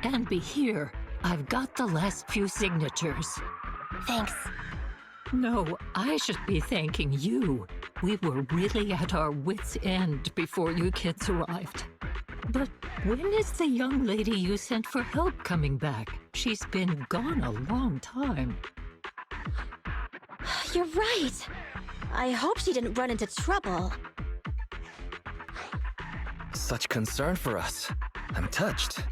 Ambi, here. I've got the last few signatures. Thanks. No, I should be thanking you. We were really at our wits' end before you kids arrived. But when is the young lady you sent for help coming back? She's been gone a long time. You're right. I hope she didn't run into trouble. Such concern for us. I'm touched.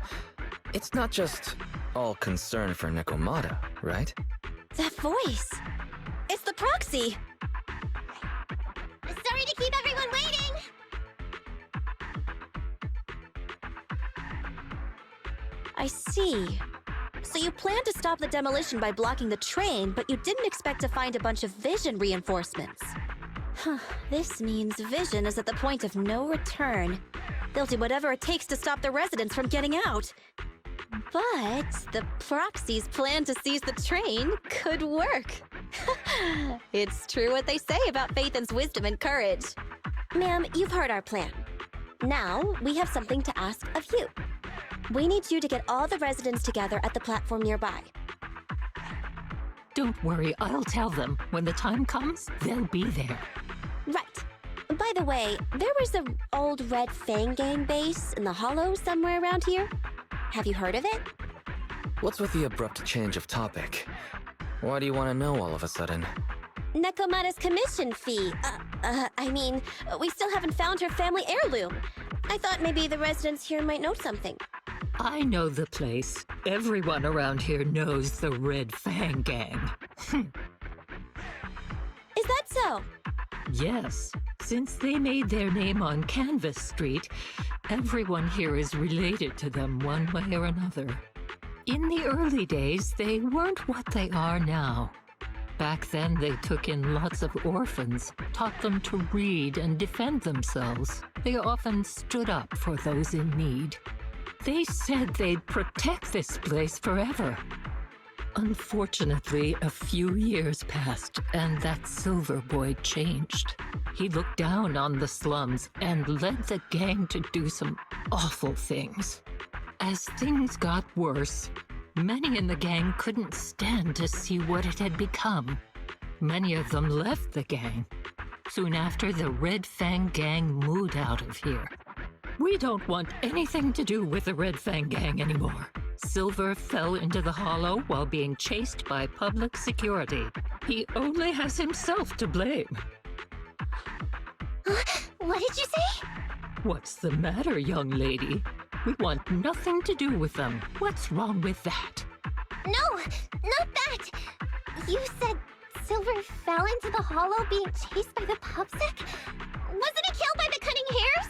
It's not just all concern for Nekomata, right? That voice. It's the proxy. Sorry to keep everyone waiting! I see. So you planned to stop the demolition by blocking the train, but you didn't expect to find a bunch of vision reinforcements. Huh, this means Vision is at the point of no return. They'll do whatever it takes to stop the residents from getting out. But the proxy's plan to seize the train could work. It's true what they say about Phaethon's wisdom and courage. Ma'am, you've heard our plan. Now, we have something to ask of you. We need you to get all the residents together at the platform nearby. Don't worry, I'll tell them. When the time comes, they'll be there. Right. By the way, there was an old Red Fang Gang base in the Hollow somewhere around here. Have you heard of it? What's with the abrupt change of topic? Why do you want to know all of a sudden? Nekomata's commission fee. We still haven't found her family heirloom. I thought maybe the residents here might know something. I know the place. Everyone around here knows the Red Fang Gang. Is that so? Yes. Since they made their name on Canvas Street, everyone here is related to them one way or another. In the early days, they weren't what they are now. Back then, they took in lots of orphans, taught them to read and defend themselves. They often stood up for those in need. They said they'd protect this place forever. Unfortunately, a few years passed, and that Silver Boy changed. He looked down on the slums and led the gang to do some awful things. As things got worse, many in the gang couldn't stand to see what it had become. Many of them left the gang. Soon after, the Red Fang Gang moved out of here. We don't want anything to do with the Red Fang Gang anymore. Silver fell into the Hollow while being chased by public security. He only has himself to blame. What did you say? What's the matter, young lady? We want nothing to do with them. What's wrong with that? No, not that! You said Silver fell into the Hollow being chased by the pubsec? Wasn't he killed by the cunning hares?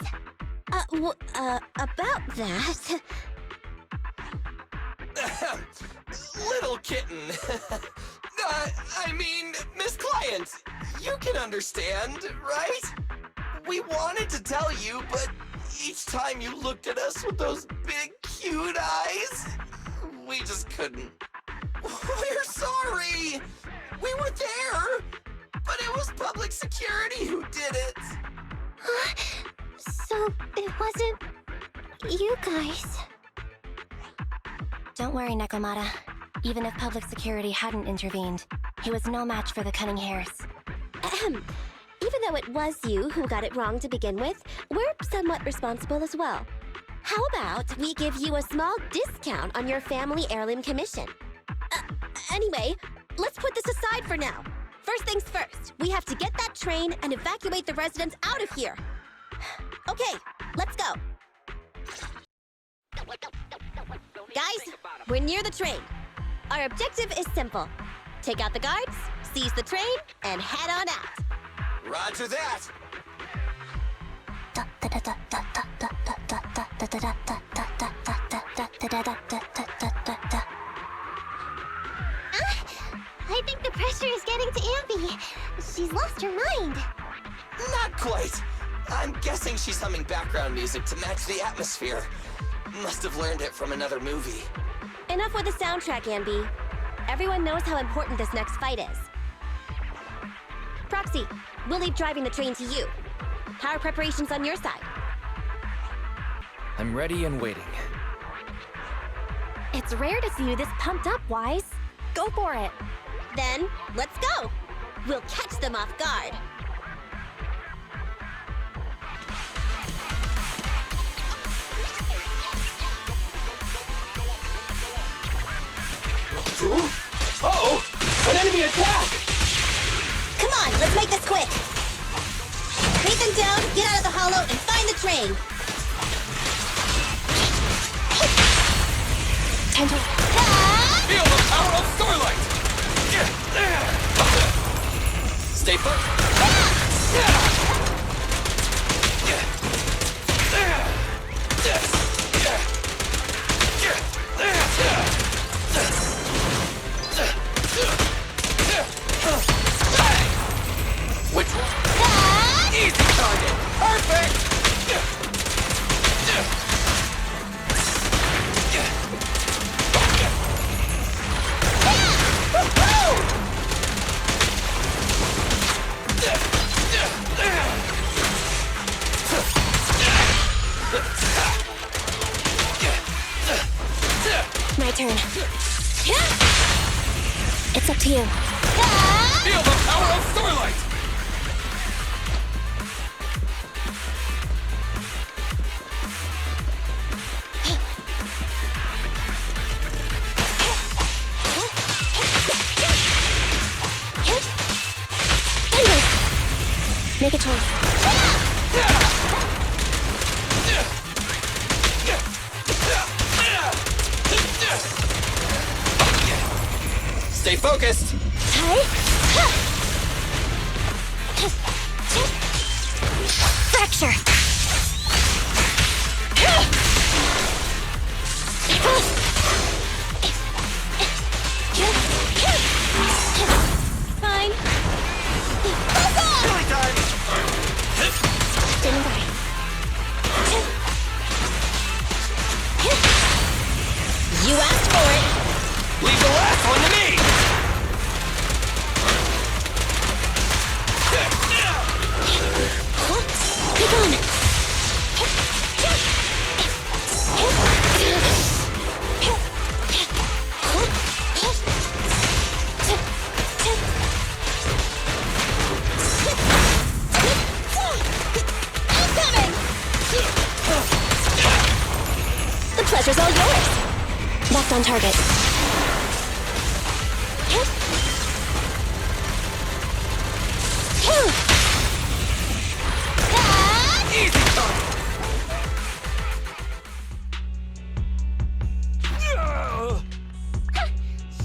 About that... Little kitten. Miss Client, you can understand, right? We wanted to tell you, but each time you looked at us with those big, cute eyes, we just couldn't. We're sorry. We were there, but it was public security who did it. So it wasn't you guys. Don't worry, Nekomata. Even if public security hadn't intervened, he was no match for the cunning hares. Ahem. Even though it was you who got it wrong to begin with, we're somewhat responsible as well. How about we give you a small discount on your family heirloom commission? Anyway, let's put this aside for now. First things first, we have to get that train and evacuate the residents out of here. Okay, let's go. Guys, we're near the train. Our objective is simple. Take out the guards, seize the train, and head on out. Roger that. I think the pressure is getting to Ambi. She's lost her mind. Not quite. I'm guessing she's humming background music to match the atmosphere. Must have learned it from another movie. Enough with the soundtrack, Ambi. Everyone knows how important this next fight is. Proxy, we'll leave driving the train to you. How are preparations on your side? I'm ready and waiting. It's rare to see you this pumped up, Wise. Go for it. Then, let's go. We'll catch them off guard. Uh-oh! An enemy attack! Come on, let's make this quick. Take them down, get out of the hollow, and find the train. Time to... Feel the power of Starlight! Stay put. Which one? Easy target! Perfect! My turn. It's up to you. Feel the power of Starlight! Make a choice. Stay focused! Fracture! Fine. Standing by. You asked for it. Leave the last one to me! Be gone. I'm coming. The pleasure's all yours. Locked on target. Easy target!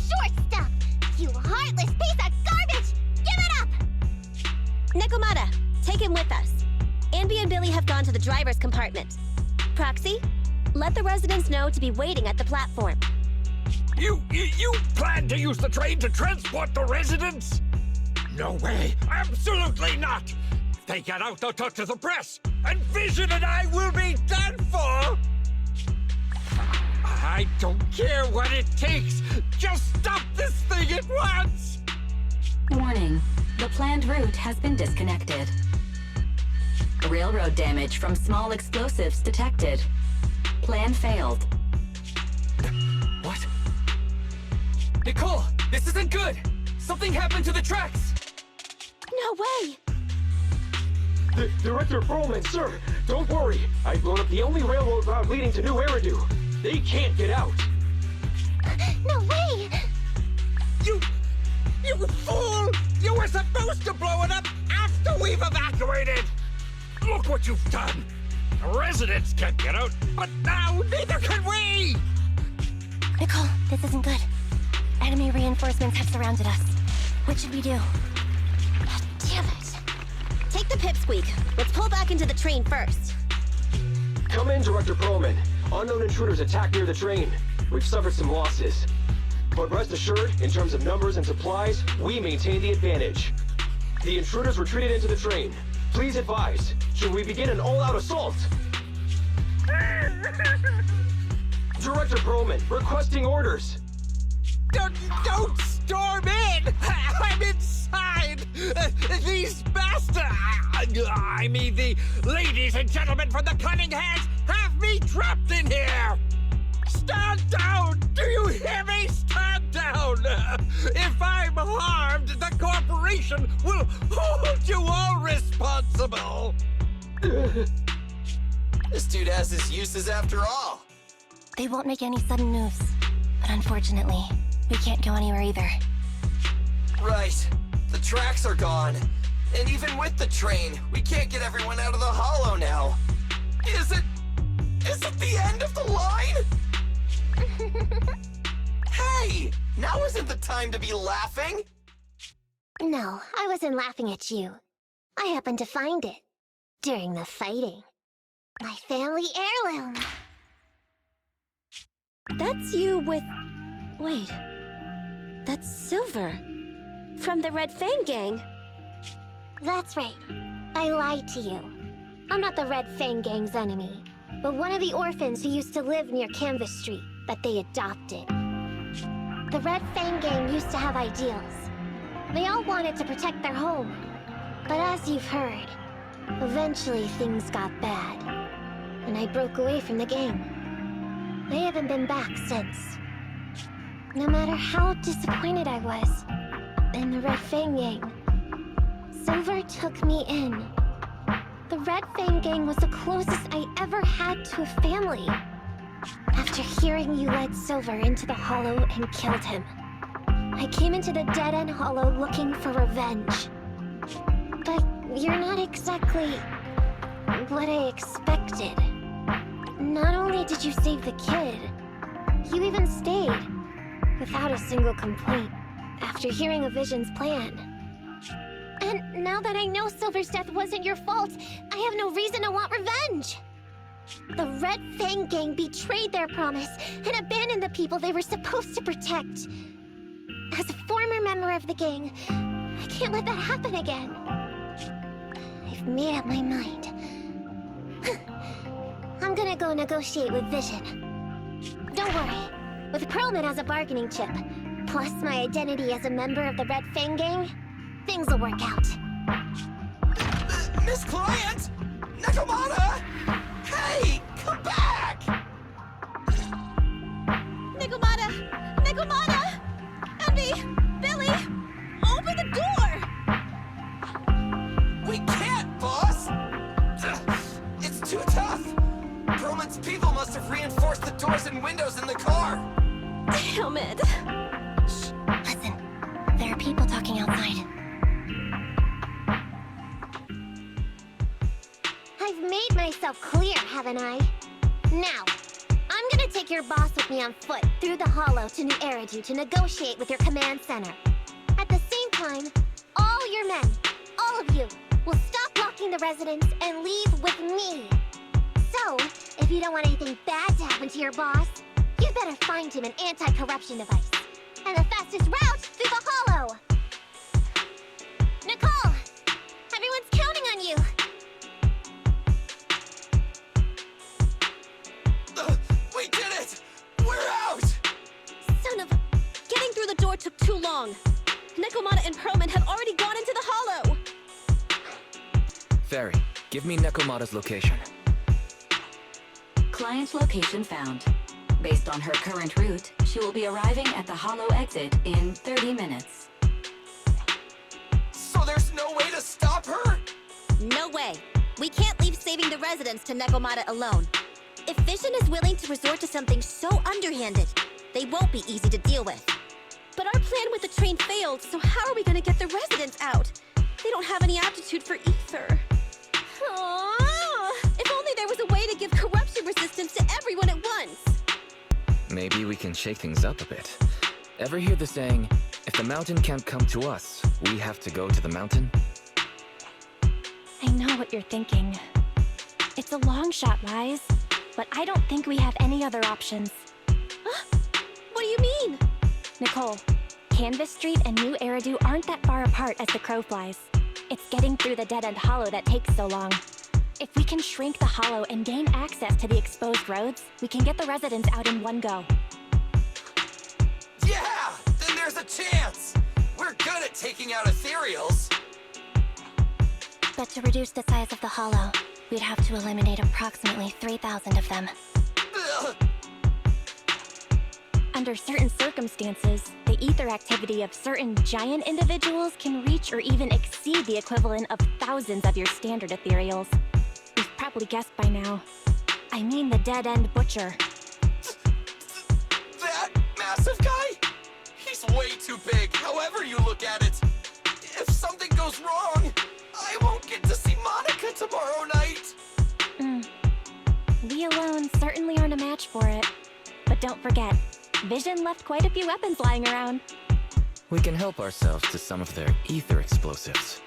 Short stuff! You heartless piece of garbage! Give it up! Nekomata, take him with us. Anby and Billy have gone to the driver's compartment. Proxy, let the residents know to be waiting at the platform. You plan to use the train to transport the residents? No way! Absolutely not! If they get out, they'll talk to the press, and Vision and I will be done for! I don't care what it takes! Just stop this thing at once! Warning. The planned route has been disconnected. Railroad damage from small explosives detected. Plan failed. What? Nicole, this isn't good! Something happened to the tracks! No way! Director Perlman, sir, don't worry. I've blown up the only railroad route leading to New Eridu. They can't get out. No way! You fool! You were supposed to blow it up after we've evacuated! Look what you've done! The residents can't get out, but now neither can we! Nicole, this isn't good. Enemy reinforcements have surrounded us. What should we do? Damn it. Take the pipsqueak. Let's pull back into the train first. Come in, Director Perlman. Unknown intruders attacked near the train. We've suffered some losses. But rest assured, in terms of numbers and supplies, we maintain the advantage. The intruders retreated into the train. Please advise, should we begin an all-out assault? Director Perlman, requesting orders. Don't storm in! I'm inside! These bastards! I mean, the ladies and gentlemen from the Cunning Hands have me trapped in here! Stand down! Do you hear me? Stand down! If I'm harmed, the corporation will hold you all responsible! This dude has his uses after all. They won't make any sudden moves. But unfortunately, we can't go anywhere either. Right. The tracks are gone. And even with the train, we can't get everyone out of the hollow now. Is it the end of the line? Hey! Now isn't the time to be laughing! No, I wasn't laughing at you. I happened to find it. During the fighting. My family heirloom. That's you with... Wait. That's Silver. From the Red Fang Gang. That's right. I lied to you. I'm not the Red Fang Gang's enemy, but one of the orphans who used to live near Canvas Street that they adopted. The Red Fang Gang used to have ideals. They all wanted to protect their home. But as you've heard, eventually things got bad. And I broke away from the gang. I haven't been back since. No matter how disappointed I was in the Red Fang Gang, Silver took me in. The Red Fang Gang was the closest I ever had to a family. After hearing you led Silver into the Hollow and killed him, I came into the Dead-End Hollow looking for revenge. But you're not exactly what I expected. Not only did you save the kid, you even stayed, without a single complaint, after hearing a Vision's plan. And now that I know Silver's death wasn't your fault, I have no reason to want revenge! The Red Fang Gang betrayed their promise and abandoned the people they were supposed to protect. As a former member of the gang, I can't let that happen again. I've made up my mind. I'm gonna go negotiate with Vision. Don't worry. With Perlman as a bargaining chip, plus my identity as a member of the Red Fang Gang, things will work out. Miss Client! Nekomata! Hey! Come back! Nekomata! Nekomata! Envy! Billy! Open the door! We can't, boss! It's too tough! Perlman's people must have reinforced the doors and windows in the car! Damn it! Shh, listen. There are people talking outside. I've made myself clear, haven't I? Now, I'm gonna take your boss with me on foot through the Hollow to New Eridu to negotiate with your command center. At the same time, all your men, all of you, will stop blocking the residents and leave with me. So, if you don't want anything bad to happen to your boss, you better find him an anti-corruption device. And the fastest route through the Hollow! Nicole! Everyone's counting on you! We did it! We're out! Son of a... Getting through the door took too long. Nekomata and Perlman have already gone into the Hollow! Fairy, give me Nekomata's location. Client location found. Based on her current route, she will be arriving at the Hollow exit in 30 minutes. So there's no way to stop her? No way. We can't leave saving the residents to Nekomata alone. If Vision is willing to resort to something so underhanded, they won't be easy to deal with. But our plan with the train failed, so how are we gonna get the residents out? They don't have any aptitude for ether. Aww. If only there was a way to give corruption resistance to everyone at once. Maybe we can shake things up a bit. Ever hear the saying, if the mountain can't come to us, we have to go to the mountain? I know what you're thinking. It's a long shot, Wise, but I don't think we have any other options. What do you mean? Nicole, Canvas Street and New Eridu aren't that far apart as the crow flies. It's getting through the Dead-End Hollow that takes so long. If we can shrink the Hollow and gain access to the exposed roads, we can get the residents out in one go. Yeah! Then there's a chance! We're good at taking out ethereals! But to reduce the size of the Hollow, we'd have to eliminate approximately 3,000 of them. Ugh. under certain circumstances, the ether activity of certain giant individuals can reach or even exceed the equivalent of thousands of your standard ethereals. You've probably guessed by now. I mean the dead-end butcher. That massive guy? He's way too big, however you look at it. If something goes wrong, I won't get to see Monica tomorrow night. We alone certainly aren't a match for it. But don't forget, Vision left quite a few weapons lying around. We can help ourselves to some of their ether explosives.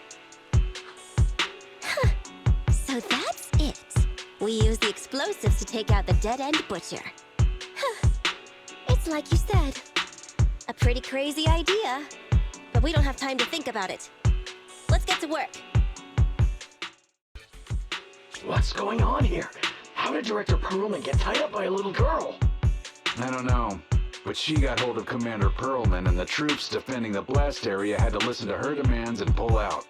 So that's it. We use the explosives to take out the dead-end butcher. It's like you said. A pretty crazy idea. But we don't have time to think about it. Let's get to work. What's going on here? How did Director Perlman get tied up by a little girl? I don't know, but she got hold of Commander Perlman, and the troops defending the blast area had to listen to her demands and pull out.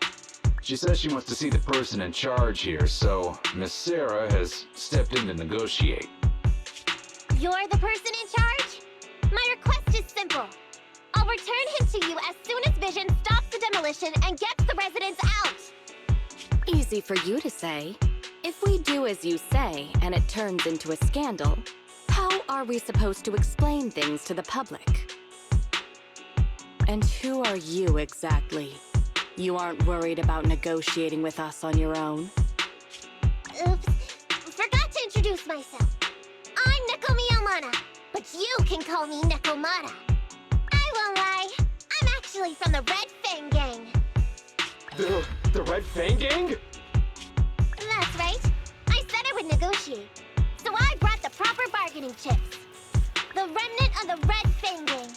She says she wants to see the person in charge here, so Miss Sarah has stepped in to negotiate. You're the person in charge? My request is simple. I'll return him to you as soon as Vision stops the demolition and gets the residents out. Easy for you to say. If we do as you say, and it turns into a scandal, how are we supposed to explain things to the public? And who are you exactly? You aren't worried about negotiating with us on your own? Oops. Forgot to introduce myself. I'm Neko Miyamana, but you can call me Nekomata. I won't lie. I'm actually from the Red Fang Gang. The Red Fang Gang? That's right. I said I would negotiate. So I brought the proper bargaining chips. The remnant of the Red Fang Gang,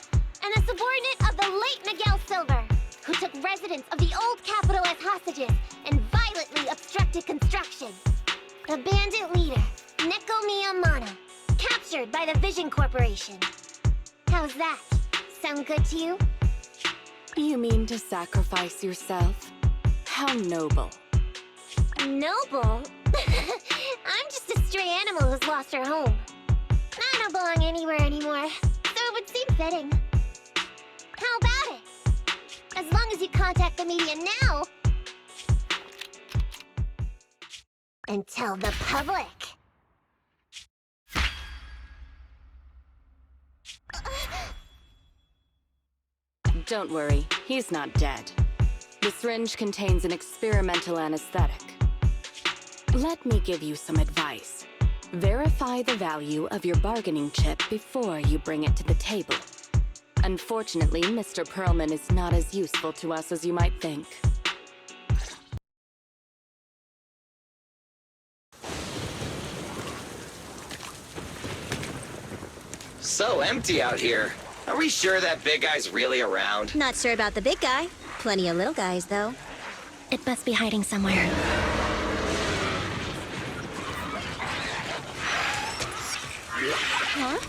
and a subordinate of the late Miguel Silver, who took residents of the old capital as hostages and violently obstructed construction. The bandit leader, Neko Miyamana, captured by the Vision Corporation. How's that? Sound good to you? You mean to sacrifice yourself? How noble. Noble? I'm just a stray animal who's lost her home. I don't belong anywhere anymore, so it would seem fitting. How about it? As long as you contact the media now and tell the public. Don't worry, he's not dead. The syringe contains an experimental anesthetic. Let me give you some advice. Verify the value of your bargaining chip before you bring it to the table. Unfortunately, Mr. Perlman is not as useful to us as you might think. So empty out here. Are we sure that big guy's really around? Not sure about the big guy. Plenty of little guys, though. It must be hiding somewhere. Huh?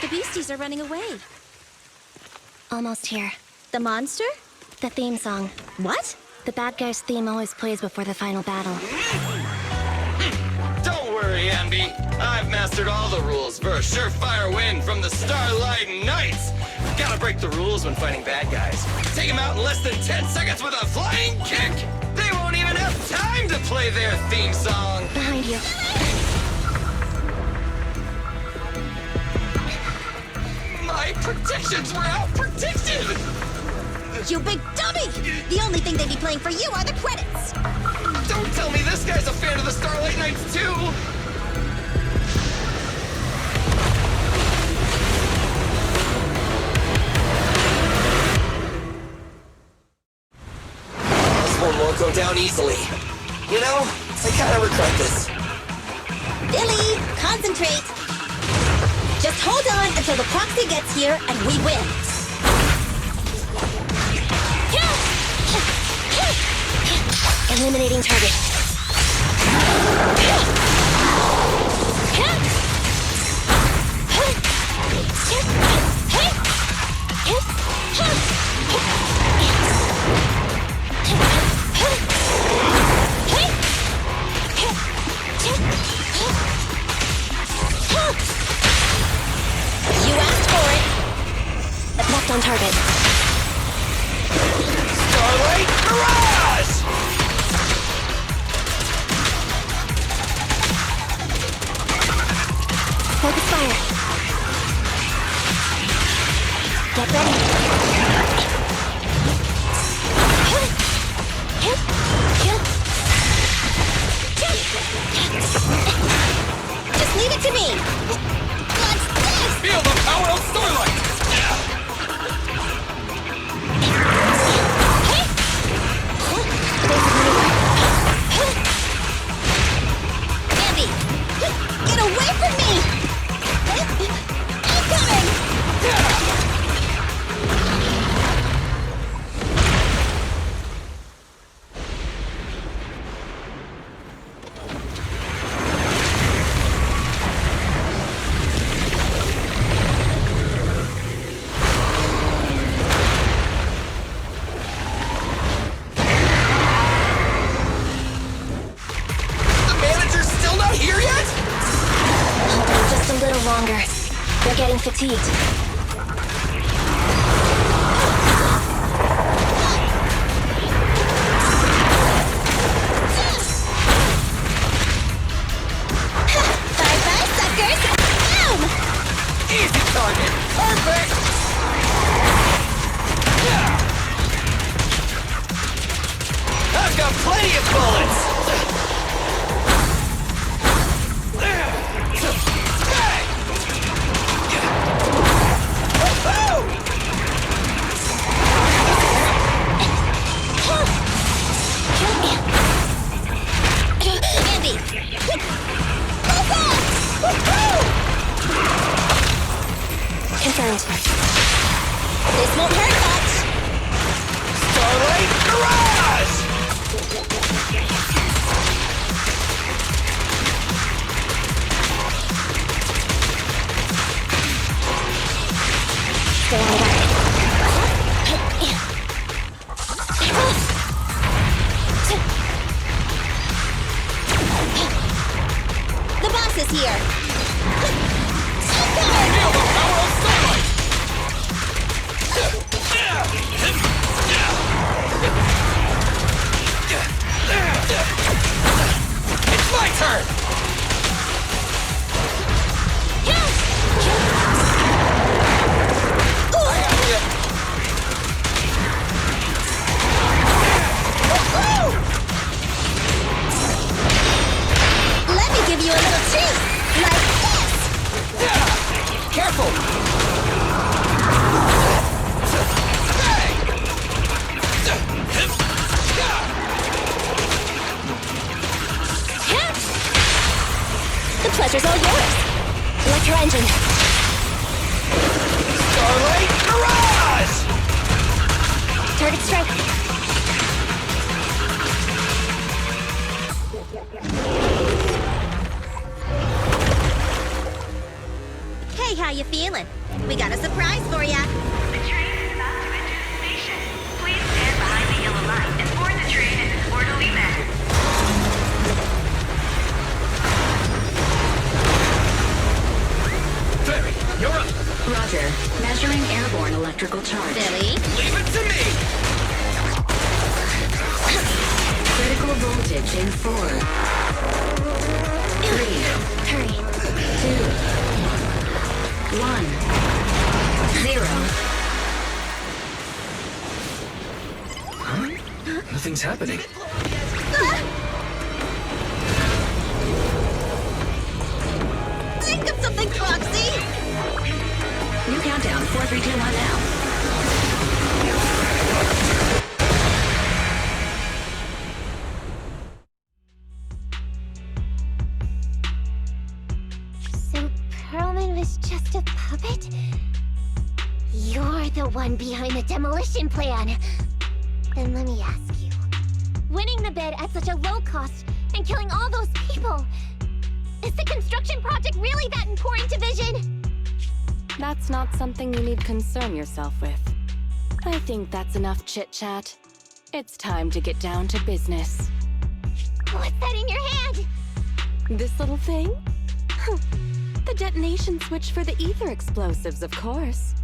The beasties are running away. Almost here. The monster? The theme song. What? The bad guy's theme always plays before the final battle. Don't worry, Ambi. I've mastered all the rules for a surefire win from the Starlight Knights. Gotta break the rules when fighting bad guys. Take them out in less than 10 seconds with a flying kick. They won't even have time to play their theme song. Behind you. My predictions were out-predicted! You big dummy! The only thing they'd be playing for you are the credits! Don't tell me this guy's a fan of the Starlight Knights, too! This one won't go down easily. You know, I kinda regret this. Billy, concentrate! Just hold on until the proxy gets here and we win. Eliminating target. You asked for it. Starlight Mirage! Focus fire. Get ready. Just leave it to me! What's this? Feel the power of Starlight! Andy! Get away from me! I'm coming! The manager's still not here yet? Hold on just a little longer. They're getting fatigued. Bye-bye, suckers! Boom! Easy target! Perfect! I've got plenty of bullets! Andy! Move on! Confirmed. This won't hurt much! Starlight Mirage! Stay on guard. The boss is here! Feel the power of Starlight! It's my turn! I have you! Let me give you a little treat! Like this! Careful! The pleasure's all yours! Electro engine. Starlight Mirage! Target strike. Hey, how you feeling? We got a surprise for ya! The train is about to enter the station. Please stand behind the yellow line and board the train in an orderly manner. Ferry, you're up! Roger. Measuring airborne electrical charge. Billy? Leave it to me! Critical voltage in 4, 3, Hurry. 2, 1, 0. Huh? Nothing's happening. Think of something, Foxy! New countdown. 4, 3, 2, 1 now. So Perlman was just a puppet? You're the one behind the demolition plan. Then let me ask you. Winning the bid at such a low cost and killing all those people. Is the construction project really that important to Vision? That's not something you need concern yourself with. I think that's enough chit-chat. It's time to get down to business. What's that in your hand? This little thing? The detonation switch for the ether explosives, of course.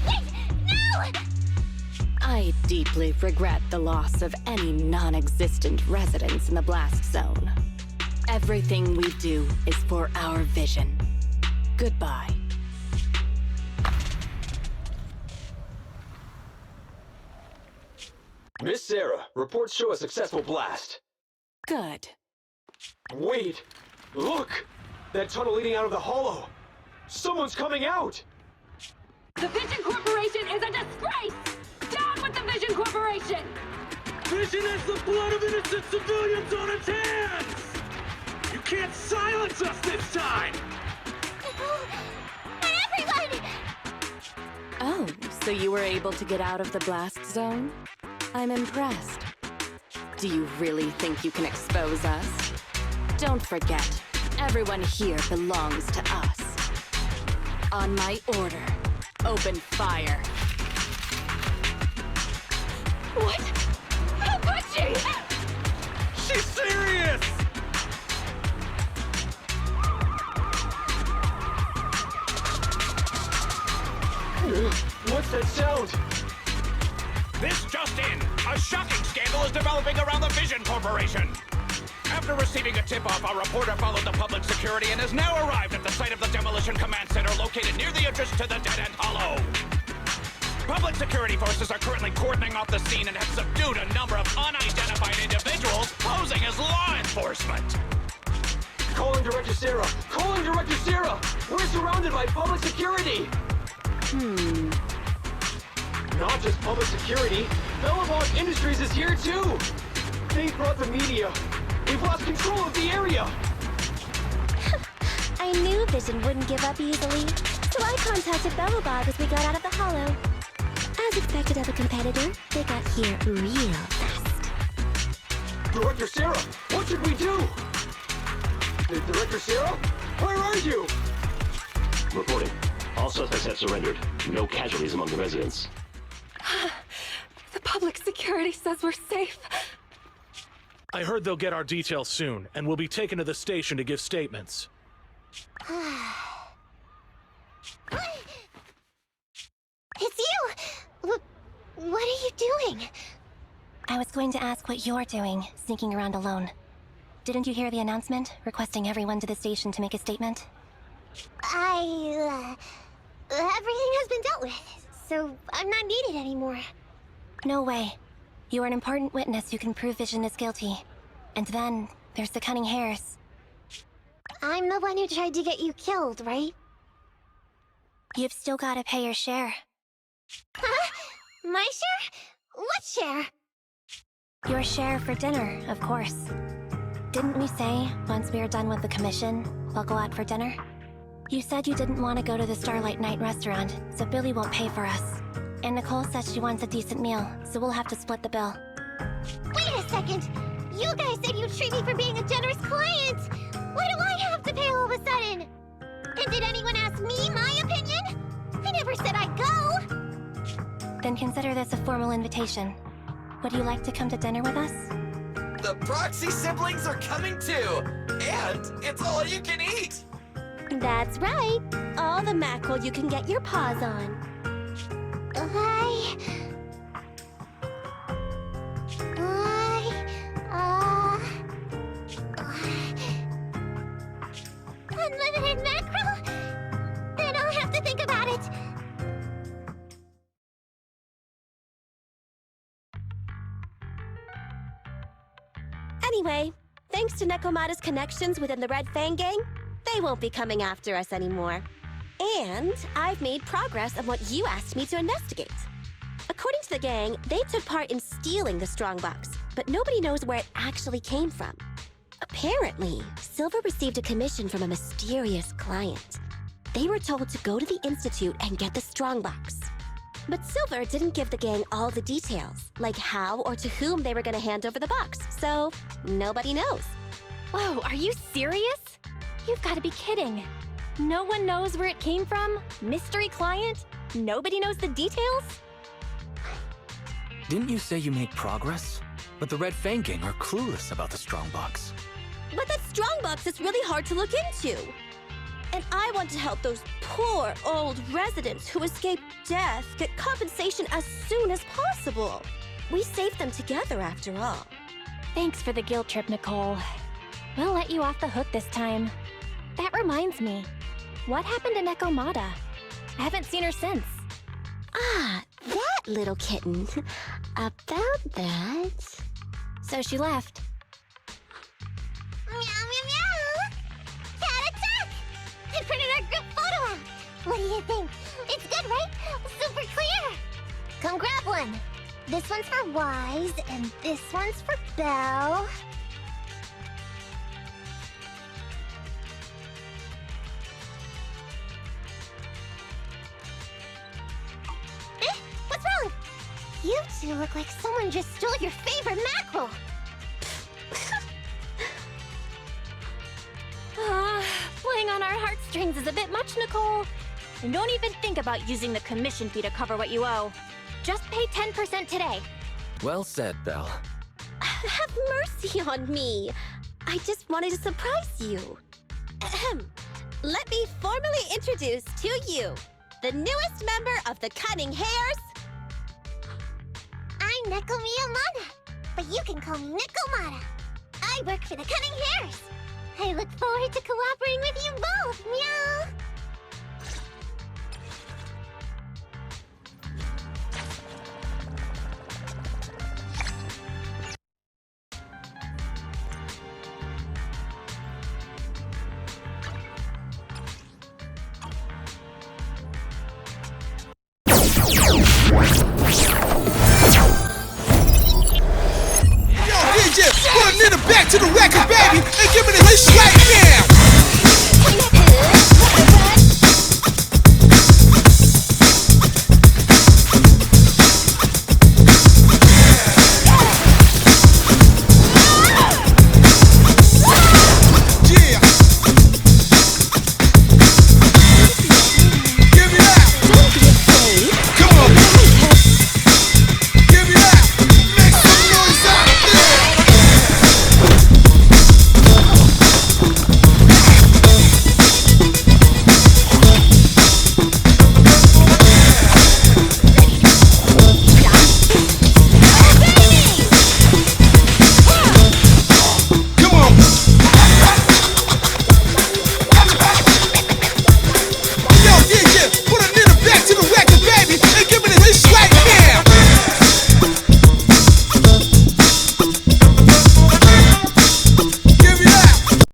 Wait! No! I I deeply regret the loss of any non-existent residents in the blast zone. Everything we do is for our vision. Goodbye. Miss Sarah, reports show a successful blast. Good. Wait! Look! That tunnel leading out of the hollow! Someone's coming out! The Vision Corporation is a disgrace! Down with the Vision Corporation! Vision has the blood of innocent civilians on its hands! You can't silence us this time! Everyone! Oh, so you were able to get out of the blast zone? I'm impressed. Do you really think you can expose us? Don't forget, everyone here belongs to us. On my order, open fire. What? How could she? She's serious! What's that sound? This just in! A shocking scandal is developing around the Vision Corporation! After receiving a tip-off, our reporter followed the public security and has now arrived at the site of the Demolition Command Center located near the entrance to the dead-end hollow. Public security forces are currently cordoning off the scene and have subdued a number of unidentified individuals posing as law enforcement. Calling Director Sarah! Calling Director Sarah! We're surrounded by public security! Not just public security, Bellabog Industries is here too! They brought the media! We've lost control of the area! I knew Vision wouldn't give up easily, so I contacted Bellabog as we got out of the hollow. As expected of a competitor, they got here real fast. Director Sarah, what should we do? Director Sarah? Where are you? Reporting. All suspects have surrendered. No casualties among the residents. The public security says we're safe. I heard they'll get our details soon, and we'll be taken to the station to give statements. It's you! What are you doing? I was going to ask what you're doing, sneaking around alone. Didn't you hear the announcement, requesting everyone to the station to make a statement? Everything has been dealt with, so I'm not needed anymore. No way. You are an important witness who can prove Vision is guilty. And then, there's the cunning hares. I'm the one who tried to get you killed, right? You've still gotta pay your share. Huh? My share? What share? Your share for dinner, of course. Didn't we say, once we are done with the commission, we'll go out for dinner? You said you didn't want to go to the Starlight Night restaurant, so Billy won't pay for us. And Nicole says she wants a decent meal, so we'll have to split the bill. Wait a second! You guys said you'd treat me for being a generous client! Why do I have to pay all of a sudden? And did anyone ask me my opinion? I never said I'd go! Then consider this a formal invitation. Would you like to come to dinner with us? The Proxy siblings are coming too! And it's all you can eat! That's right. All the mackerel you can get your paws on. Unlimited mackerel? Then I'll have to think about it. Anyway, thanks to Nekomata's connections within the Red Fang Gang, they won't be coming after us anymore. And I've made progress on what you asked me to investigate. According to the gang, they took part in stealing the strongbox, but nobody knows where it actually came from. Apparently, Silver received a commission from a mysterious client. They were told to go to the Institute and get the strongbox. But Silver didn't give the gang all the details, like how or to whom they were going to hand over the box, so nobody knows. Whoa, are you serious? You've got to be kidding. No one knows where it came from? Mystery client? Nobody knows the details? Didn't you say you made progress? But the Red Fang Gang are clueless about the strongbox. But that strongbox is really hard to look into. And I want to help those poor old residents who escaped death get compensation as soon as possible. We saved them together after all. Thanks for the guilt trip, Nicole. We'll let you off the hook this time. That reminds me. What happened to Nekomata? I haven't seen her since. Ah, that little kitten. About that... So she left. Meow, meow, meow! Cat attack! I printed our group photo out! What do you think? It's good, right? Super clear! Come grab one! This one's for Wise, and this one's for Belle. What's wrong? You two look like someone just stole your favorite mackerel! Playing on our heartstrings is a bit much, Nicole. And don't even think about using the commission fee to cover what you owe. Just pay 10% today. Well said, Belle. Have mercy on me. I just wanted to surprise you. Ahem. Let me formally introduce to you the newest member of the Cunning Hares. I'm Neko Miyamada, but you can call me Nekomata. I work for the Cunning Hares. I look forward to cooperating with you both, meow!